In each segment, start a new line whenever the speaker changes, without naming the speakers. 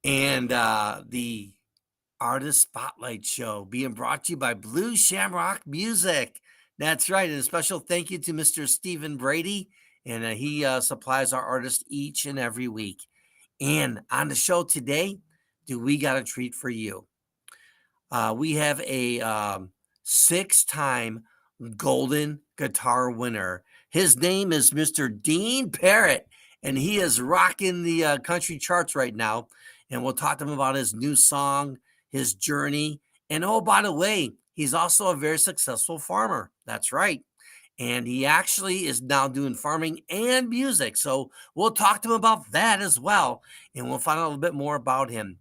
and the Artist Spotlight Show being brought to you by Blue Shamrock Music. That's right. And a special thank you to Mr. Stephen Brady. And he supplies our artists each and every week. And on the show today, we got a treat for you. We have a 6-time Golden Guitar winner. His name is Mr. Dean Parrott, and he is rocking the country charts right now. And we'll talk to him about his new song, his journey. And oh, by the way, he's also a very successful farmer. That's right. And he actually is now doing farming and music. So we'll talk to him about that as well. And we'll find out a little bit more about him.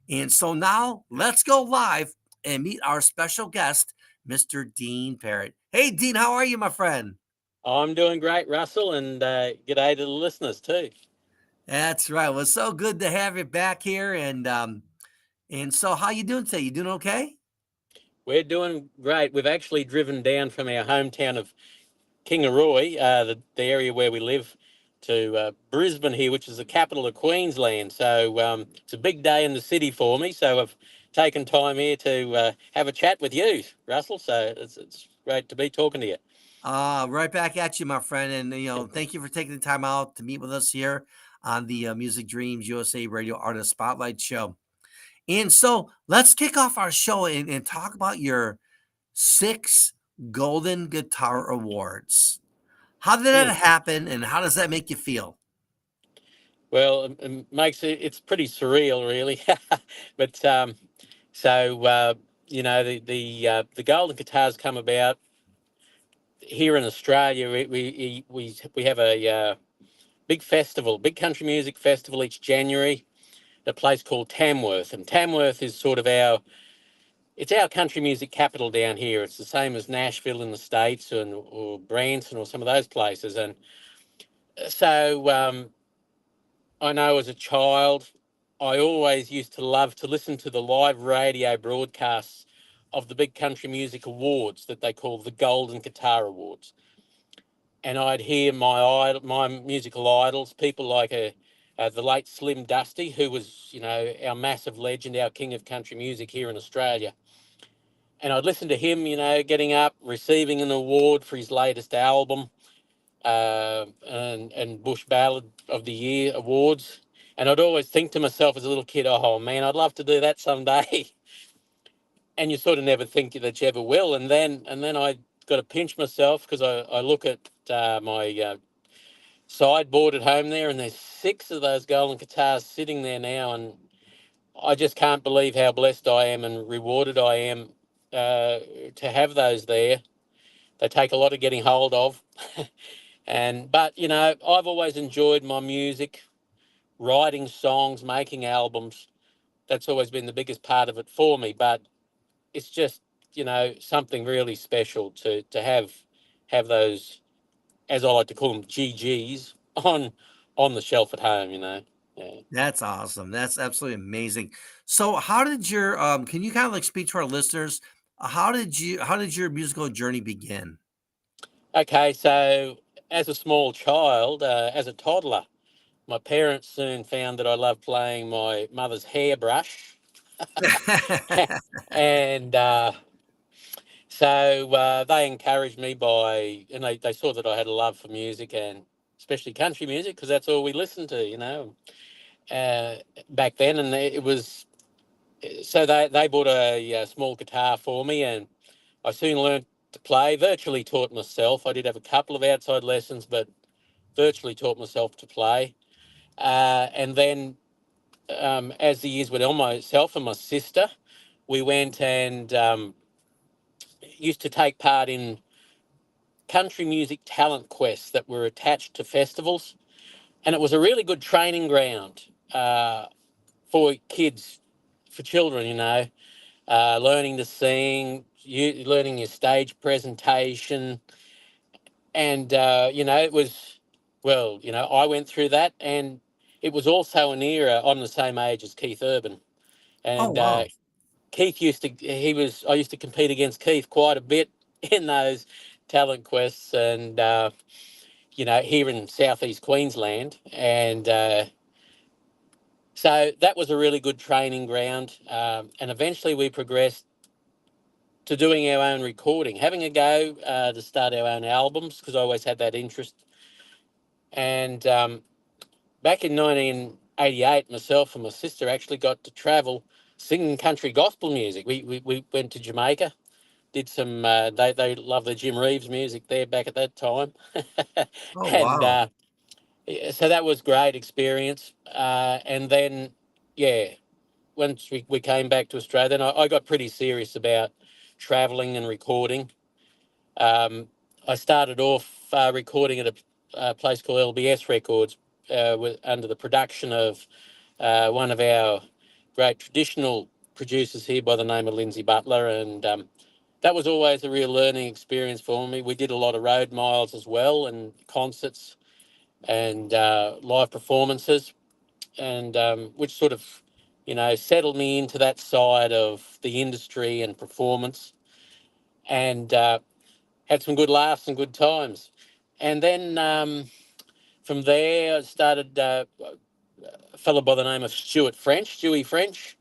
And so now let's go live and meet our special guest, Mr. Dean Parrott. Hey, Dean, how are you, my friend?
I'm doing great, Russell, and g'day to the listeners too.
That's right. Well, it's so good to have you back here. And so how you doing today? You doing okay?
We're doing great. We've actually driven down from our hometown of Kingaroy, the area where we live, to Brisbane here, which is the capital of Queensland. So it's a big day in the city for me. So I've taken time here to have a chat with you, Russell. So it's great to be talking to you.
Right back at you, my friend. And, thank you for taking the time out to meet with us here on the Music Dreams USA Radio Artist Spotlight Show. And so let's kick off our show and talk about your 6 Golden Guitar Awards. How did that
Hmm.
happen, and how does that make you feel?
Well, it makes it's pretty surreal, really. But so the golden guitars come about here in Australia. We have a big festival, big country music festival each January. At a place called Tamworth, and Tamworth is sort of it's our country music capital down here. It's the same as Nashville in the States, or Branson or some of those places. And so I know as a child, I always used to love to listen to the live radio broadcasts of the big country music awards that they call the Golden Guitar Awards. And I'd hear my musical idols, people like the late Slim Dusty, who was, our massive legend, our king of country music here in Australia. And I'd listen to him, getting up, receiving an award for his latest album, and Bush Ballad of the Year awards. And I'd always think to myself as a little kid, oh man, I'd love to do that someday. And you sort of never think that you ever will. And then I got to pinch myself because I look at my sideboard at home there, and there's 6 of those golden guitars sitting there now, and I just can't believe how blessed I am and rewarded I am to have those there. They take a lot of getting hold of. But I've always enjoyed my music, writing songs, making albums. That's always been the biggest part of it for me. But it's just something really special to have those, as I like to call them, GGs on the shelf at home. Yeah.
That's awesome. That's absolutely amazing. So how did your can you kind of like speak to our listeners? How did your musical journey begin?
Okay, so as a small child, as a toddler, my parents soon found that I loved playing my mother's hairbrush. And so they encouraged me and they saw that I had a love for music, and especially country music, because that's all we listened to, uh, back then. And it was, so they bought a small guitar for me, and I soon learned to play, virtually taught myself. I did have a couple of outside lessons, but virtually taught myself to play. And then as the years went on, myself and my sister, we went and used to take part in country music talent quests that were attached to festivals. And it was a really good training ground for kids, for children, learning to sing, learning your stage presentation. And, it was, well, I went through that. And it was also an era. I'm the same age as Keith Urban.
Oh,
And
wow.
I used to compete against Keith quite a bit in those talent quests, and here in southeast Queensland. And So that was a really good training ground. And eventually we progressed to doing our own recording, having a go to start our own albums, because I always had that interest. And back in 1988, myself and my sister actually got to travel singing country gospel music. We went to Jamaica, did some, they love the Jim Reeves music there back at that time.
Oh,
And
wow.
yeah, so that was great experience. And then, yeah, once we came back to Australia, then I got pretty serious about traveling and recording. Um, I started off recording at a place called LBS Records under the production of one of our great traditional producers here by the name of Lindsay Butler. And that was always a real learning experience for me. We did a lot of road miles as well, and concerts and live performances, and which sort of, settled me into that side of the industry and performance, and had some good laughs and good times. And then from there, I started a fellow by the name of Stewie French,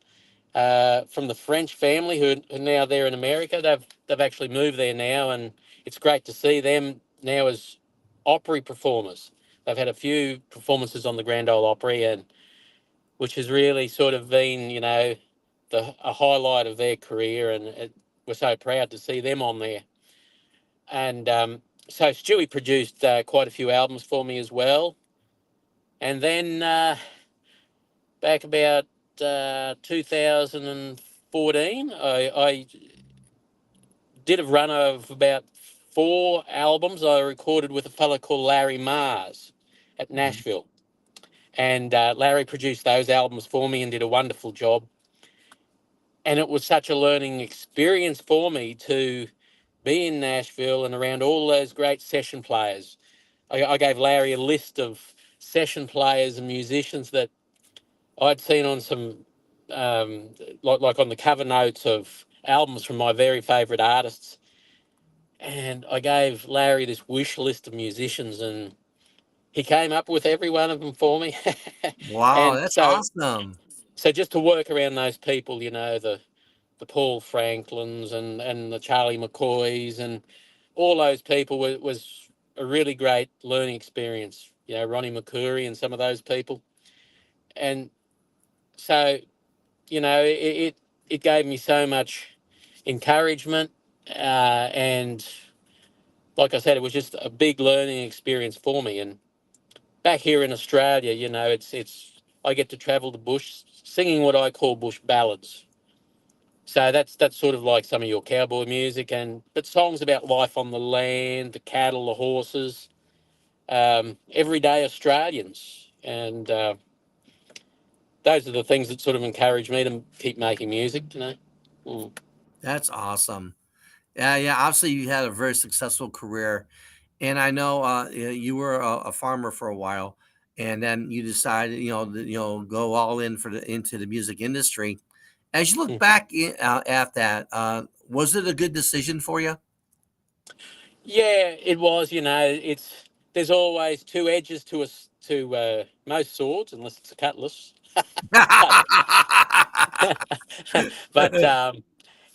from the French family who are now there in America. They've actually moved there now, and it's great to see them now as Opry performers. They've had a few performances on the Grand Ole Opry, and which has really sort of been, a highlight of their career, and we're so proud to see them on there. And so Stewie produced quite a few albums for me as well. And then back about 2014, I did a run of about 4 albums I recorded with a fellow called Larry Mars at
Mhm.
Nashville. And Larry produced those albums for me and did a wonderful job. And it was such a learning experience for me to be in Nashville and around all those great session players. I gave Larry a list of session players and musicians that I'd seen on some, like on the cover notes of albums from my very favourite artists. And I gave Larry this wish list of musicians, and he came up with every one of them for me.
Wow,
And
that's awesome.
so just to work around those people, the Paul Franklins and the Charlie McCoys and all those people was a really great learning experience. Ronnie McCoury and some of those people. And so, it gave me so much encouragement. And like I said, it was just a big learning experience for me. And back here in Australia, it's I get to travel the bush singing what I call bush ballads. So that's sort of like some of your cowboy music, but songs about life on the land, the cattle, the horses, everyday Australians, and those are the things that sort of encourage me to keep making music. Mm.
That's awesome. Yeah, yeah. Obviously, you had a very successful career, and I know you were a farmer for a while, and then you decided, go all in into the music industry. As you look
Mhm.
back at that, was it a good decision for you?
Yeah, it was. It's there's always two edges to most swords, unless it's a cutlass. but but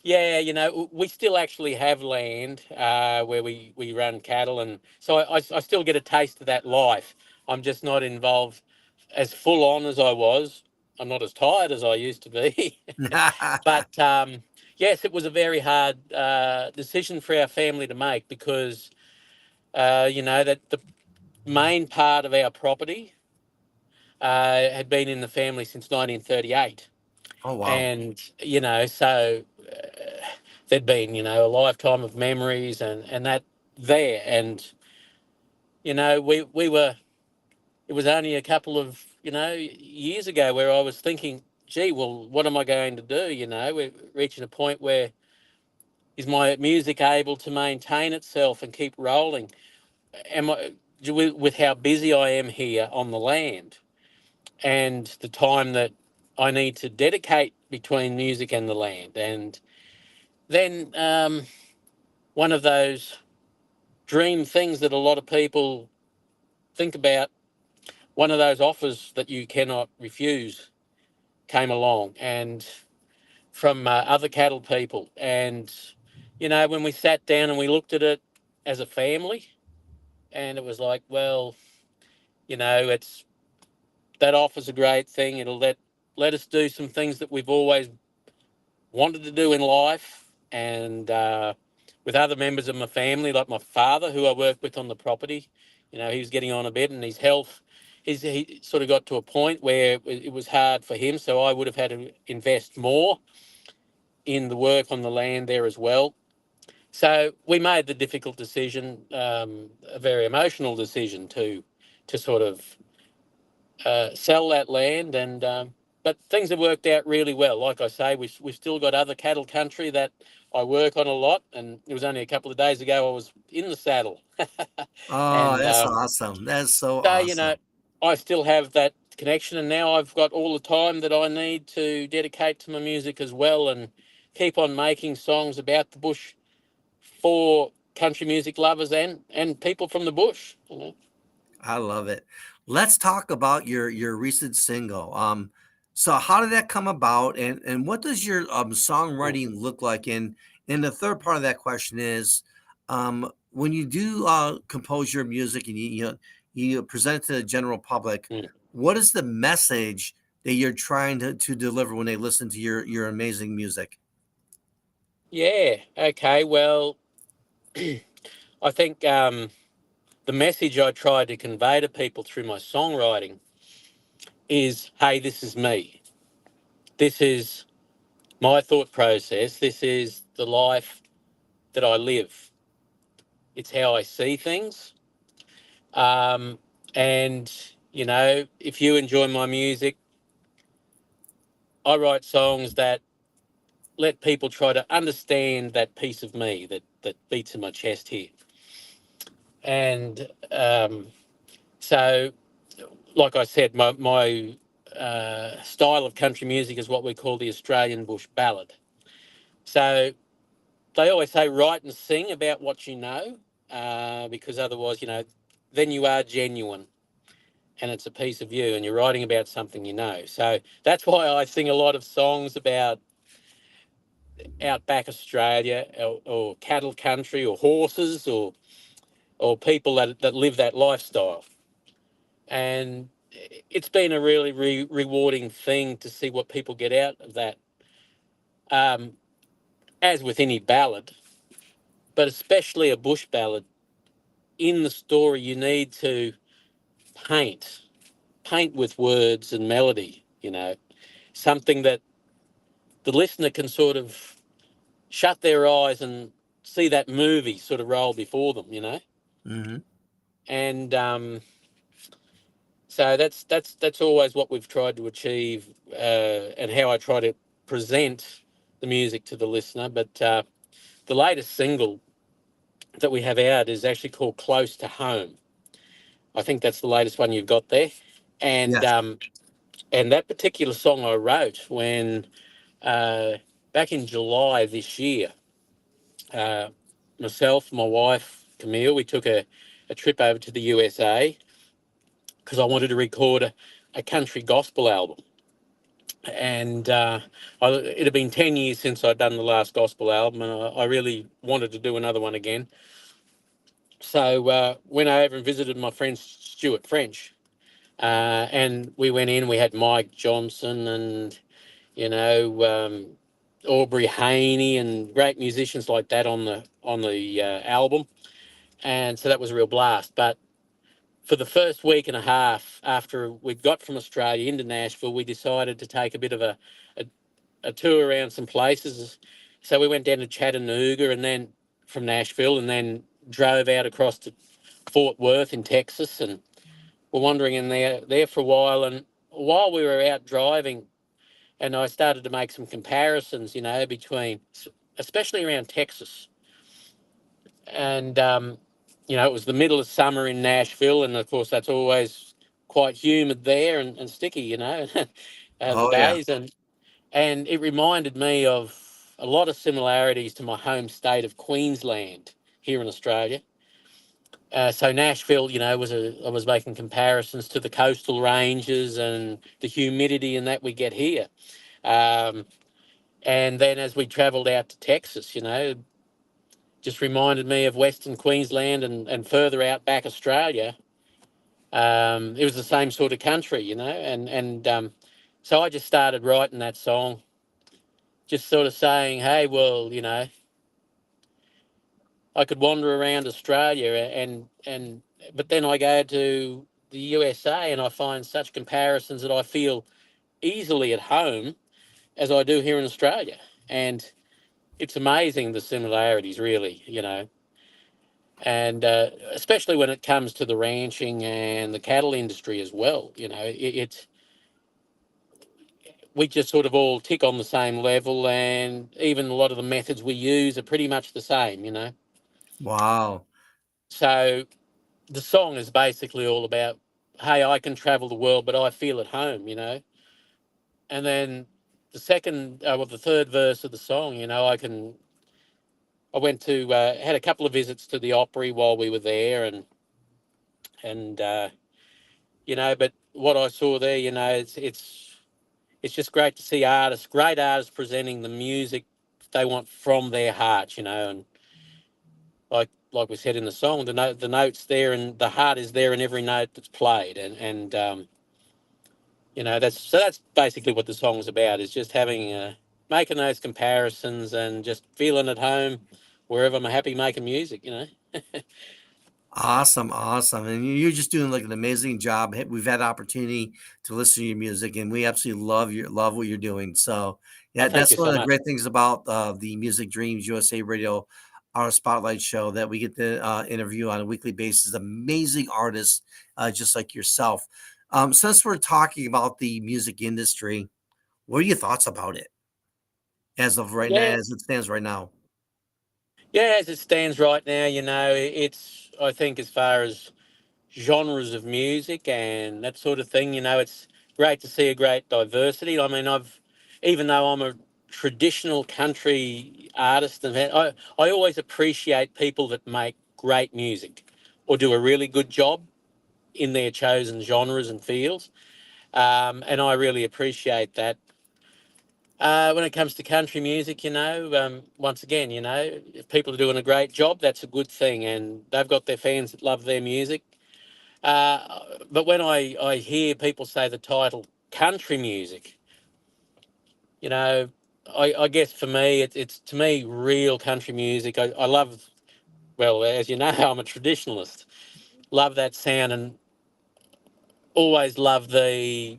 Yeah, we still actually have land where we run cattle, and so I still get a taste of that life. I'm just not involved as full on as I was. I'm not as tired as I used to be. But yes, it was a very hard decision for our family to make, because that the main part of our property had been in the family since 1938.
Oh, wow.
And so there'd been a lifetime of memories and that there. And we were it was only a couple of years ago where I was thinking, gee, well, what am I going to do? We're reaching a point where, is my music able to maintain itself and keep rolling? Am I, with how busy I am here on the land, and the time that I need to dedicate between music and the land? And then one of those dream things that a lot of people think about, one of those offers that you cannot refuse, came along, and from other cattle people. And, when we sat down and we looked at it as a family, and it was like, well, it's that offers a great thing. It'll let us do some things that we've always wanted to do in life, and with other members of my family, like my father, who I work with on the property. He was getting on a bit, and his health, he sort of got to a point where it was hard for him. So I would have had to invest more in the work on the land there as well. So we made the difficult decision, a very emotional decision, to sort of sell that land, and but things have worked out really well. Like I say, we've still got other cattle country that I work on a lot, and it was only a couple of days ago I was in the saddle,
Oh,
and
that's awesome. That's so
so
awesome.
I still have that connection, and now I've got all the time that I need to dedicate to my music as well, and keep on making songs about the bush for country music lovers and people from the bush.
I love it. Let's talk about your recent single. So how did that come about, and what does your
Mm,
songwriting look like? And the third part of that question is, when you do compose your music and you present it to the general public,
mm.
what is the message that you're trying to deliver when they listen to your amazing music?
Yeah. Okay. Well, I think the message I try to convey to people through my songwriting is, hey, this is me. This is my thought process. This is the life that I live. It's how I see things. Um, and, if you enjoy my music, I write songs that let people try to understand that piece of me that beats in my chest here. And so, like I said, my style of country music is what we call the Australian bush ballad. So they always say write and sing about what you know, because otherwise, then you are genuine, and it's a piece of you, and you're writing about something you know. So that's why I sing a lot of songs about outback Australia, or cattle country, or horses, or people that live that lifestyle. And it's been a really rewarding thing to see what people get out of that. Um, as with any ballad, but especially a bush ballad, in the story you need to paint, paint with words and melody. Something that the listener can sort of shut their eyes and see that movie sort of roll before them.
Hmm.
And so that's always what we've tried to achieve, and how I try to present the music to the listener. But the latest single that we have out is actually called "Close to Home." I think that's the latest one you've got there, and
Yes.
um, and that particular song I wrote when uh, back in July this year. Uh, Myself, my wife Camille, we took a trip over to the USA because I wanted to record a country gospel album. And it had been 10 years since I'd done the last gospel album, and I really wanted to do another one again. So went over and visited my friend Stuart French, and we went in. We had Mike Johnson and Aubrey Haney and great musicians like that on the album, and so that was a real blast. But for the first week and a half after we got from Australia into Nashville, we decided to take a bit of a, a tour around some places. So we went down to Chattanooga, and then from Nashville, and then drove out across to Fort Worth in Texas, and we're wandering in there for a while. And while we were out driving, and I started to make some comparisons, between, especially around Texas, and it was the middle of summer in Nashville, and of course that's always quite humid there, and sticky, the
Oh yeah.
days, and it reminded me of a lot of similarities to my home state of Queensland here in Australia. So Nashville, I was making comparisons to the coastal ranges and the humidity and that we get here. Um, and then as we travelled out to Texas, just reminded me of Western Queensland and further out back Australia. It was the same sort of country, and so I just started writing that song, just sort of saying, hey, well, I could wander around Australia and but then I go to the USA and I find such comparisons that I feel easily at home as I do here in Australia. And it's amazing the similarities, really, and especially when it comes to the ranching and the cattle industry as well. It's we just sort of all tick on the same level, and even a lot of the methods we use are pretty much the same.
Wow.
So the song is basically all about, hey, I can travel the world, but I feel at home. And then the third verse of the song, I went to, had a couple of visits to the Opry while we were there, and but what I saw there, it's just great to see great artists presenting the music they want from their heart, and like we said in the song, the notes there and the heart is there in every note that's played, and that's basically what the song's about, is just having making those comparisons and just feeling at home wherever I'm happy making music.
Awesome, awesome. And you're just doing like an amazing job. We've had opportunity to listen to your music and we absolutely love what you're doing. So
Oh,
yeah,
thank you
that's one
so
of the
much.
great things about the Music Dreams USA Radio, our spotlight show, that we get to interview on a weekly basis amazing artists just like yourself. Since we're talking about the music industry, what are your thoughts about it as of right now,
Yeah,
as it stands right now?
yeah. As it stands right now, it's, I think, as far as genres of music and that sort of thing, it's great to see a great diversity. I mean, even though I'm a traditional country artist, I always appreciate people that make great music or do a really good job in their chosen genres and fields. And I really appreciate that. When it comes to country music, once again, if people are doing a great job, that's a good thing, and they've got their fans that love their music. But when I hear people say the title country music, you know, I guess for me, it's to me real country music. I love, well, as you know, I'm a traditionalist. Love that sound and always love the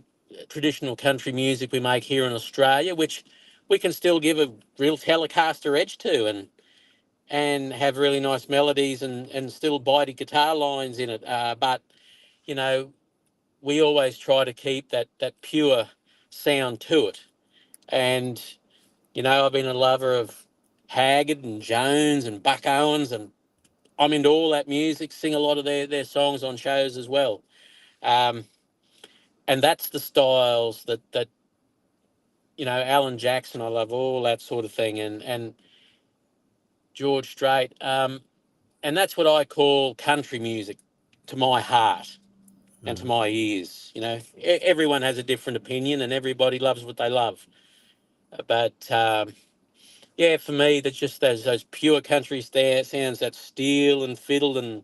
traditional country music we make here in Australia, which we can still give a real Telecaster edge to and have really nice melodies and still bitey guitar lines in it. But, you know, we always try to keep that pure sound to it. And I've been a lover of Haggard and Jones and Buck Owens, and I'm into all that music. Sing a lot of their songs on shows as well. Um, and that's the styles that Alan Jackson. I love all that sort of thing, and George Strait. And that's what I call country music to my heart and to
Mm.
my ears. Everyone has a different opinion, and everybody loves what they love. But yeah, for me, that's just those pure country sounds, that steel and fiddle and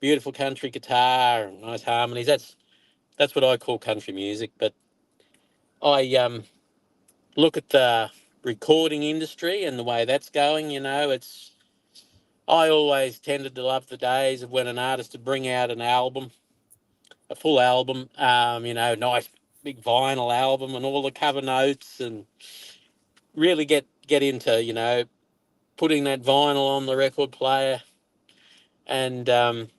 beautiful country guitar and nice harmonies. That's what I call country music. But I look at the recording industry and the way that's going. It's I always tended to love the days of when an artist would bring out an album, a full album, nice big vinyl album and all the cover notes, and really get into putting that vinyl on the record player and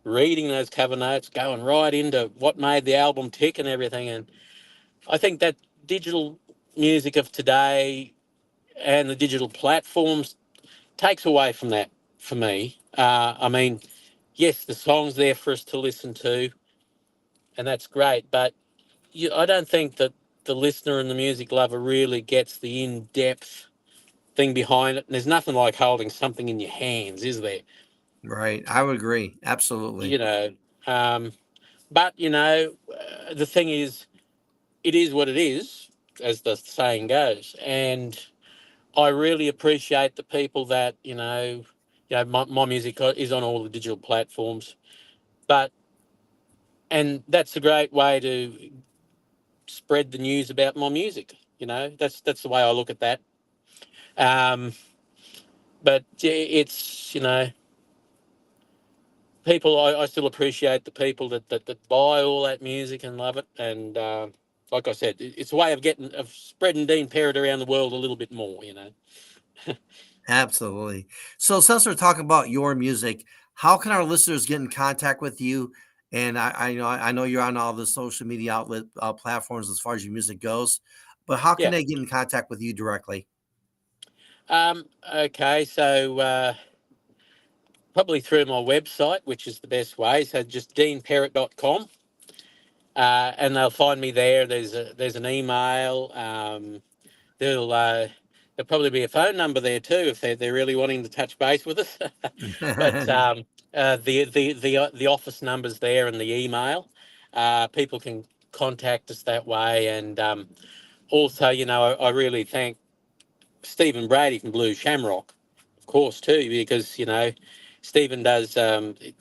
reading those cover notes, going right into what made the album tick and everything. And I think that digital music of today and the digital platforms takes away from that for me. I mean, yes, the song's there for us to listen to, and that's great, but I don't think that the listener and the music lover really gets the in-depth thing behind it. And there's nothing like holding something in your hands, is there?
Right. I would agree.
you
Absolutely.
know. Um, but the thing is, it is what it is, as the saying goes, and I really appreciate the people that my music is on all the digital platforms, but and that's a great way to spread the news about my music. That's the way I look at that. Um, but it's people. I still appreciate the people that buy all that music and love it, and like I said, it's a way of spreading Dean Parrott around the world a little bit more.
Absolutely. So since we're talking about your music, how can our listeners get in contact with you? And I know you're on all the social media outlet platforms as far as your music goes, but how can
Yeah.
they get in contact with you directly?
Okay. So probably through my website, which is the best way. So just deanparrott.com, and they'll find me there. There's an email. There'll probably be a phone number there too if they're really wanting to touch base with us. But the office number's there and the email. People can contact us that way, and also, I really thank Stephen Brady from Blue Shamrock, of course, too, because Stephen does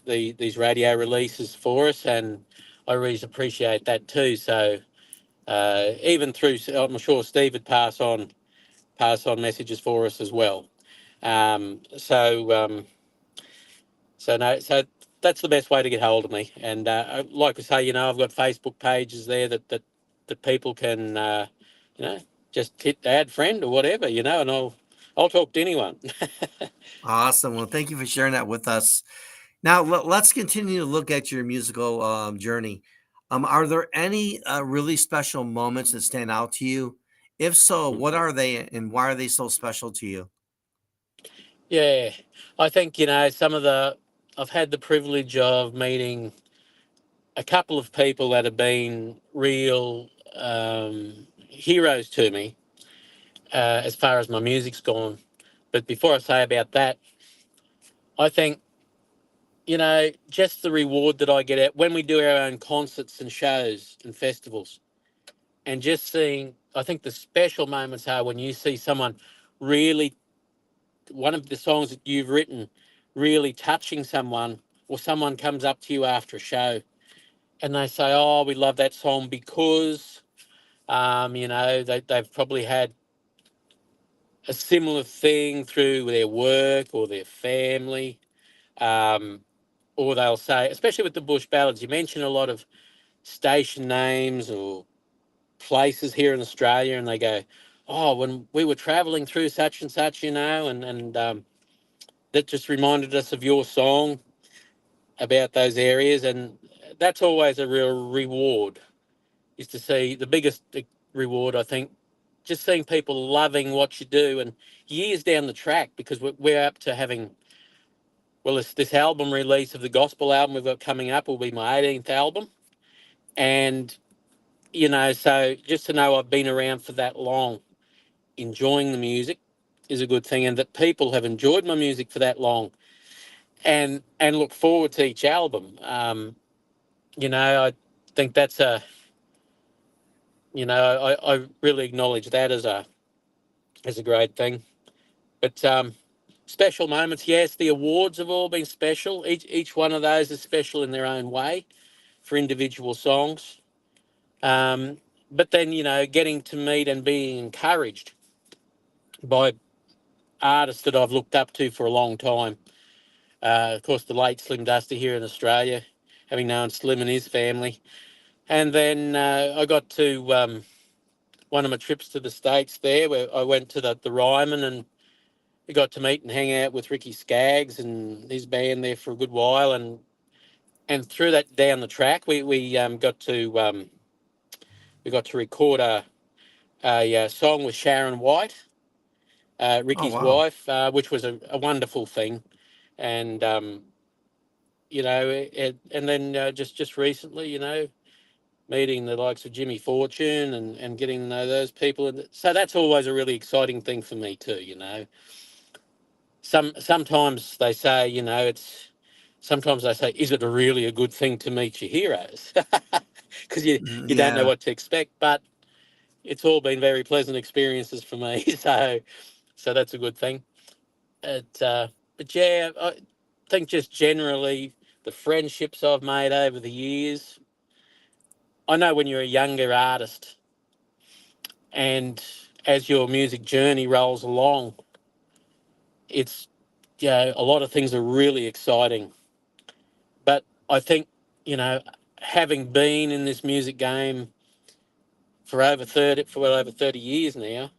these radio releases for us, and I really appreciate that too. So even through, I'm sure Steve would pass on messages for us as well. Um, so um, so that's the best way to get hold of me. And like I say, I've got Facebook pages there that people can you know just hit add friend or whatever, and I'll talk to anyone.
Awesome. Well, thank you for sharing that with us. Now, let's continue to look at your musical journey. Are there any really special moments that stand out to you? If so, what are they and why are they so special to you?
Yeah, I think I've had the privilege of meeting a couple of people that have been real heroes to me as far as my music's gone. But before I say about that, I think, just the reward that I get out when we do our own concerts and shows and festivals, and just seeing, I think the special moments are when you see someone really, one of the songs that you've written, really touching someone, or someone comes up to you after a show and they say, "Oh, we love that song because," they've probably had a similar thing through their work or their family. Um, or they'll say, especially with the bush ballads, you mention a lot of station names or places here in Australia, and they go, "Oh, when we were travelling through such and such, and that just reminded us of your song about those areas," and that's always a real reward. Is to see the biggest reward, I think, just seeing people loving what you do, and years down the track, because we're up to having, well, this album release of the gospel album we've got coming up will be my 18th album, and so just to know I've been around for that long, enjoying the music is a good thing, and that people have enjoyed my music for that long, and look forward to each album. I think that's I really acknowledge that as a great thing. But special moments, yes, the awards have all been special. Each one of those is special in their own way for individual songs. Um, but then, getting to meet and being encouraged by artists that I've looked up to for a long time. Of course, the late Slim Dusty here in Australia, having known Slim and his family. And then I got to one of my trips to the States there, where I went to the Ryman, and we got to meet and hang out with Ricky Skaggs and his band there for a good while. And through that, down the track, we got to record a song with Sharon White,
Oh,
Ricky's
wow.
wife, which was a wonderful thing. And and then just recently, meeting the likes of Jimmy Fortune, and getting to know those people, and so that's always a really exciting thing for me too. Sometimes they say, it's sometimes I say, is it really a good thing to meet your heroes? Because you don't know
Yeah.
what to expect. But it's all been very pleasant experiences for me. So that's a good thing. But yeah, I think just generally the friendships I've made over the years. I know when you're a younger artist and as your music journey rolls along, it's, a lot of things are really exciting. But I think, having been in this music game for over 30 years now,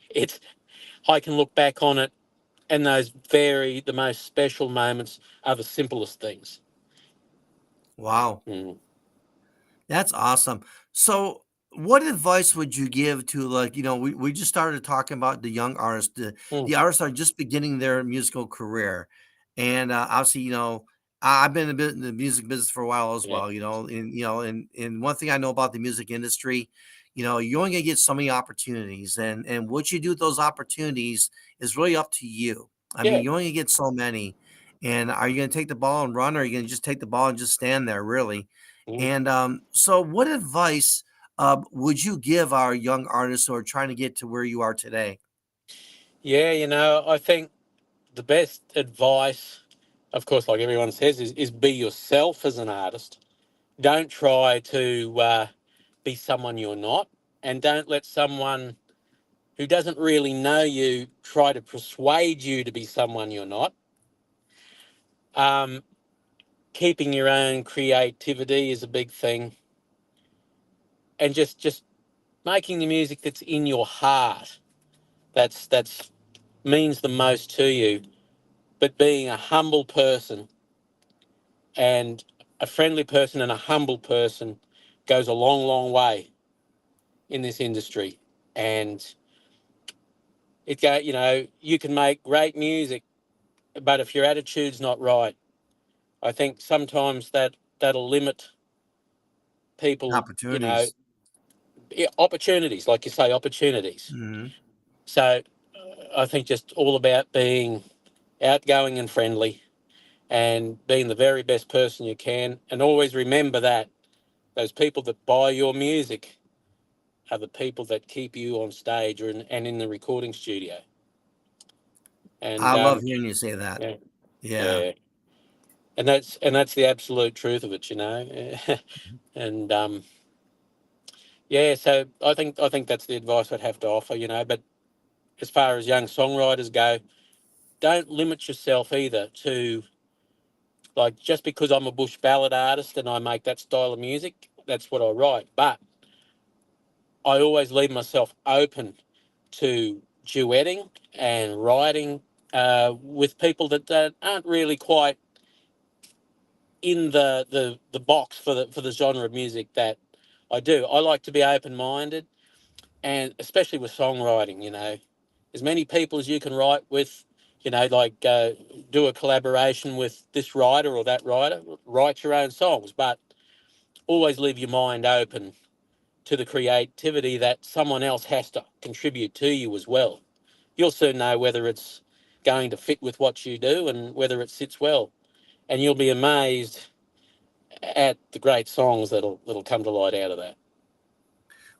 it's I can look back on it, and the most special moments are the simplest things.
Wow.
Mm.
That's awesome. So, what advice would you give to, like, we just started talking about the young artists,
Mm.
the artists are just beginning their musical career. And obviously, I've been a bit in the music business for a while as
Yeah.
well, and one thing I know about the music industry, you're only gonna get so many opportunities, and what you do with those opportunities is really up to you. I mean,
Yeah.
you only get so many. And are you gonna take the ball and run, or are you gonna just take the ball and just stand there, really?
Mm.
And so, what advice would you give our young artists who are trying to get to where you are today?
Yeah, I think the best advice, of course, like everyone says, is be yourself as an artist. Don't try to be someone you're not, and don't let someone who doesn't really know you try to persuade you to be someone you're not. Um, Keeping your own creativity is a big thing, and just making the music that's in your heart. That's means the most to you. But being a humble person and a friendly person and a humble person goes a long, long way in this industry. And you can make great music, but if your attitude's not right, I think sometimes that'll limit people,
Opportunities.
opportunities, like you say, opportunities.
Hmm.
So I think just all about being outgoing and friendly and being the very best person you can. And always remember that those people that buy your music are the people that keep you on stage and in the recording studio. And
I love hearing you say that.
yeah,
Yeah.
yeah, and that's the absolute truth of it, and yeah, so I think that's the advice I'd have to offer, But as far as young songwriters go, don't limit yourself either to, like, just because I'm a bush ballad artist and I make that style of music, that's what I write. But I always leave myself open to duetting and writing with people that aren't really quite in the box for the genre of music that I do. I like to be open minded, and especially with songwriting, as many people as you can write with, like do a collaboration with this writer or that writer, write your own songs, but always leave your mind open to the creativity that someone else has to contribute to you as well. You'll soon know whether it's going to fit with what you do and whether it sits well. And you'll be amazed at the great songs that'll come to light out of that.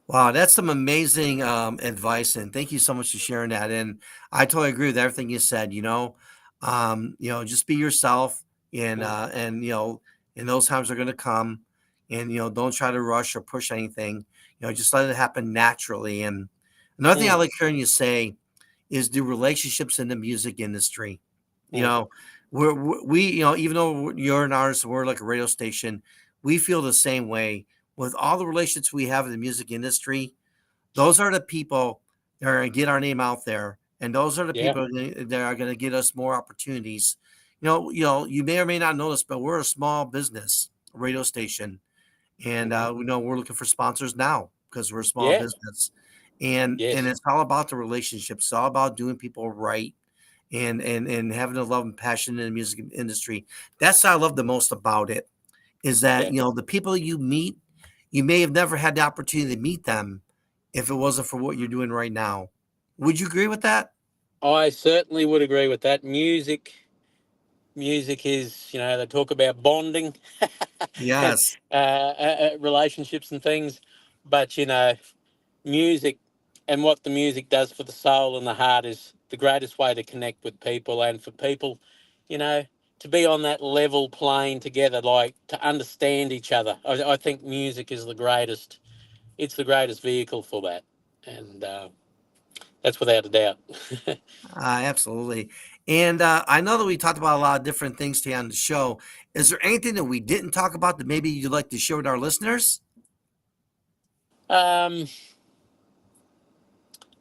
Wow, that's some amazing advice, and thank you so much for sharing that. And I totally agree with everything you said. Just be yourself, and
Mm.
and those times are going to come, and don't try to rush or push anything. Just let it happen naturally. And another thing I
Mm.
like hearing you say is the relationships in the music industry. You
Mm.
know, even though you're an artist, we're like a radio station. We feel the same way with all the relationships we have in the music industry. Those are the people that are going to get our name out there, and those are the
Yeah.
people that are going to get us more opportunities. You may or may not know this, but we're a small business radio station, and
Hmm.
we know we're looking for sponsors now because we're a small
Yeah.
business, and
Yes.
it's all about the relationships. It's all about doing people right, and having a love and passion in the music industry. That's what I love the most about it, is that
Yeah.
the people you meet, you may have never had the opportunity to meet them if it wasn't for what you're doing right now. Would you agree with that?
I certainly would agree with that. Music music is, they talk about bonding and
Yes.
relationships and things, but music and what the music does for the soul and the heart is the greatest way to connect with people, and for people, you know, to be on that level plane together, like to understand each other. I think music is the greatest. It's the greatest vehicle for that, and that's without a doubt.
Absolutely. And I know that we talked about a lot of different things today on the show. Is there anything that we didn't talk about that maybe you'd like to share with our listeners?
um,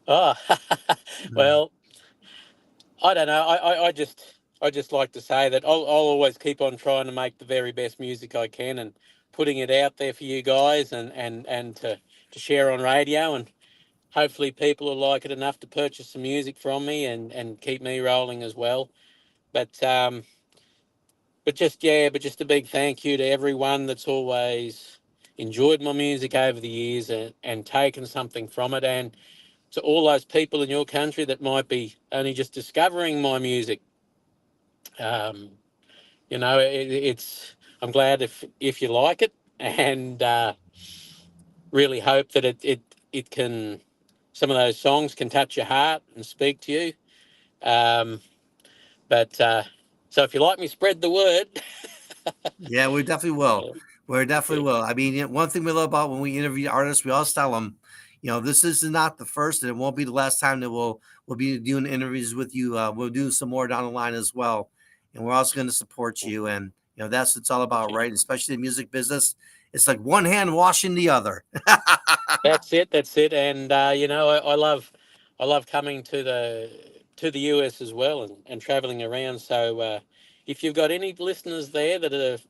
oh,
Mhm.
well, I don't know. I just like to say that I'll always keep on trying to make the very best music I can and putting it out there for you guys, and to share on radio, and hopefully people will like it enough to purchase some music from me, and keep me rolling as well. But just a big thank you to everyone that's always enjoyed my music over the years, and taken something from it, and to all those people in your country that might be only just discovering my music. Um, it's. I'm glad if you like it, and really hope that it can. Some of those songs can touch your heart and speak to you. Um, but so if you like me, spread the word.
Yeah, we definitely will.
Yeah,
We definitely
yeah,
will. I mean, one thing we love about when we interview artists, we always tell them, this is not the first, and it won't be the last time that we'll be doing interviews with you. We'll do some more down the line as well, and we're also going to support you. And that's what it's all about,
okay.
right? Especially the music business. It's like one hand washing the other.
That's it. That's it. And I love coming to the US as well, and traveling around. So if you've got any listeners there that have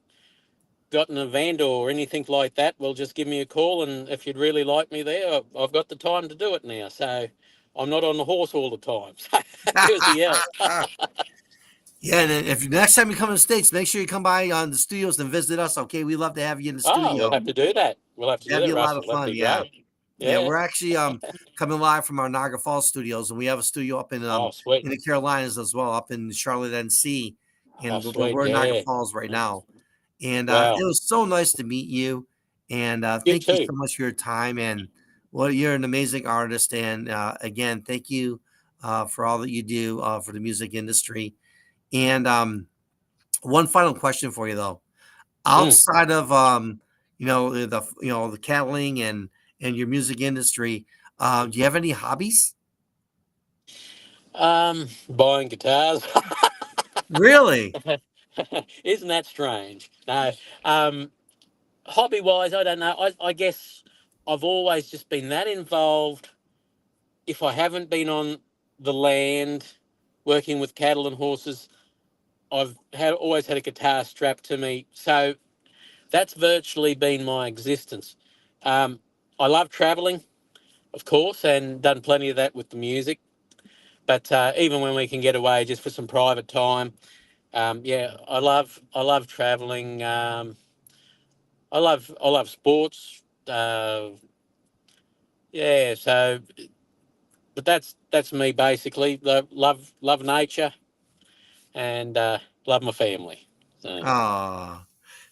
got an event or anything like that, well, just give me a call. And if you'd really like me there, I've got the time to do it now. So I'm not on the horse all the time. So give us a yell.
Yeah, and then if next time you come to the States, make sure you come by on the studios and visit us. Okay, we love to have you in the
Oh, we'll
studio.
have to do that. We'll have to do
That'd be
that,
a lot of
Russell. That'd
fun.
be
Yeah.
great.
Yeah,
Yeah.
we're actually coming live from our Niagara Falls studios, and we have a studio up
Oh, sweet.
in the Carolinas as well, up in Charlotte, NC,
Oh,
and
sweet.
we're in Niagara
Yeah.
Falls right now. And it
Wow.
was so nice to meet you, and
You
thank you
too.
so much for your time. And well, you're an amazing artist, and again, thank you for all that you do for the music industry. And one final question for you though,
Mm.
outside of the cattling and your music industry, do you have any hobbies?
Buying guitars.
Really?
Isn't that strange? No. Um, Hobby wise, I don't know. I guess I've always just been that involved. If I haven't been on the land working with cattle and horses, I've always had a guitar strapped to me. So that's virtually been my existence. Um, I love traveling, of course, and done plenty of that with the music. But even when we can get away just for some private time, yeah, I love traveling. I love sports. Yeah, so but that's me basically. Love nature, and love my family. So
Oh,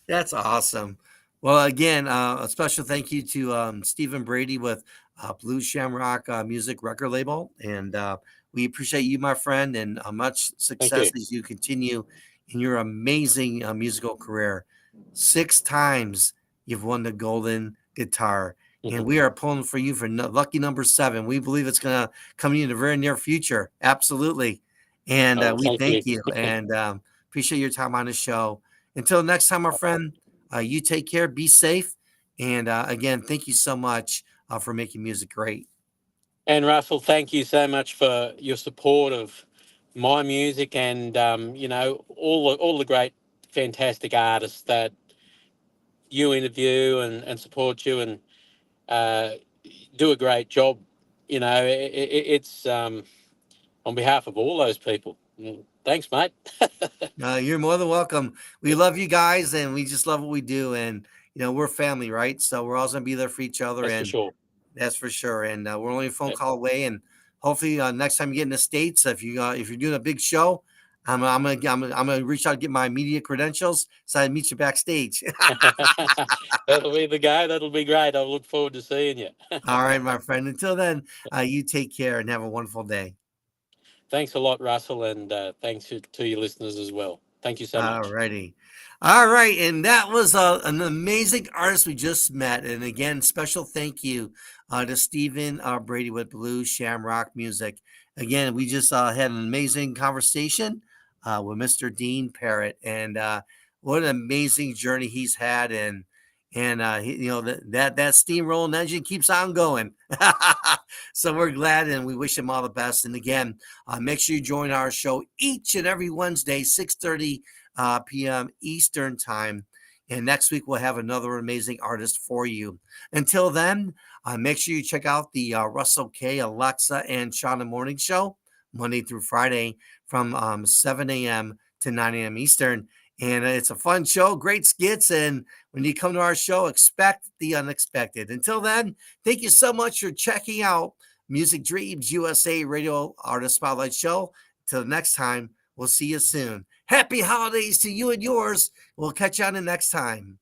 that's awesome. Well, again, a special thank you to Stephen Brady with Blue Shamrock Music Record Label. And we appreciate you, my friend, and much
thank
success
you.
as you continue in your amazing musical career. 6 times you've won the Golden Guitar. And
Mhm.
we are pulling for you for lucky number 7. We believe it's going to come in the very near future. Absolutely. And
Oh,
we
thank you.
thank you and appreciate your time on the show. Until next time, my friend, you take care, be safe. And again, thank you so much for making music great.
And Russell, thank you so much for your support of my music, and all the great, fantastic artists that you interview and support you, and uh, do a great job. It's on behalf of all those people. Thanks, mate.
You're more than welcome. We love you guys, and we just love what we do. And we're family, right? So we're always gonna be there for each other,
That's for
and
sure.
that's for sure. And we're only a phone
Yeah.
call away. And hopefully, next time you get in the States, if you're doing a big show, I'm gonna reach out and get my media credentials so I meet you backstage.
That'll be the guy. That'll be great. I look forward to seeing you.
All right, my friend. Until then, you take care and have a wonderful day.
Thanks a lot, Russell, and thanks to your listeners as well. Thank you so
All
much.
righty. All right. And that was an amazing artist we just met. And again, special thank you to Stephen Brady with Blue Shamrock Music. Again, we just had an amazing conversation with Mr. Dean Parrott. And what an amazing journey he's had. And that steamrolling engine keeps on going. So we're glad and we wish him all the best. And again, make sure you join our show each and every Wednesday, 6:30 p.m. Eastern Time. And next week, we'll have another amazing artist for you. Until then, make sure you check out the Russell K., Alexa, and Shauna Morning Show, Monday through Friday from 7 a.m. to 9 a.m. Eastern. And it's a fun show, great skits. And when you come to our show, expect the unexpected. Until then, thank you so much for checking out Music Dreams USA Radio Artist Spotlight Show. Till next time, we'll see you soon. Happy holidays to you and yours. We'll catch you on the next time.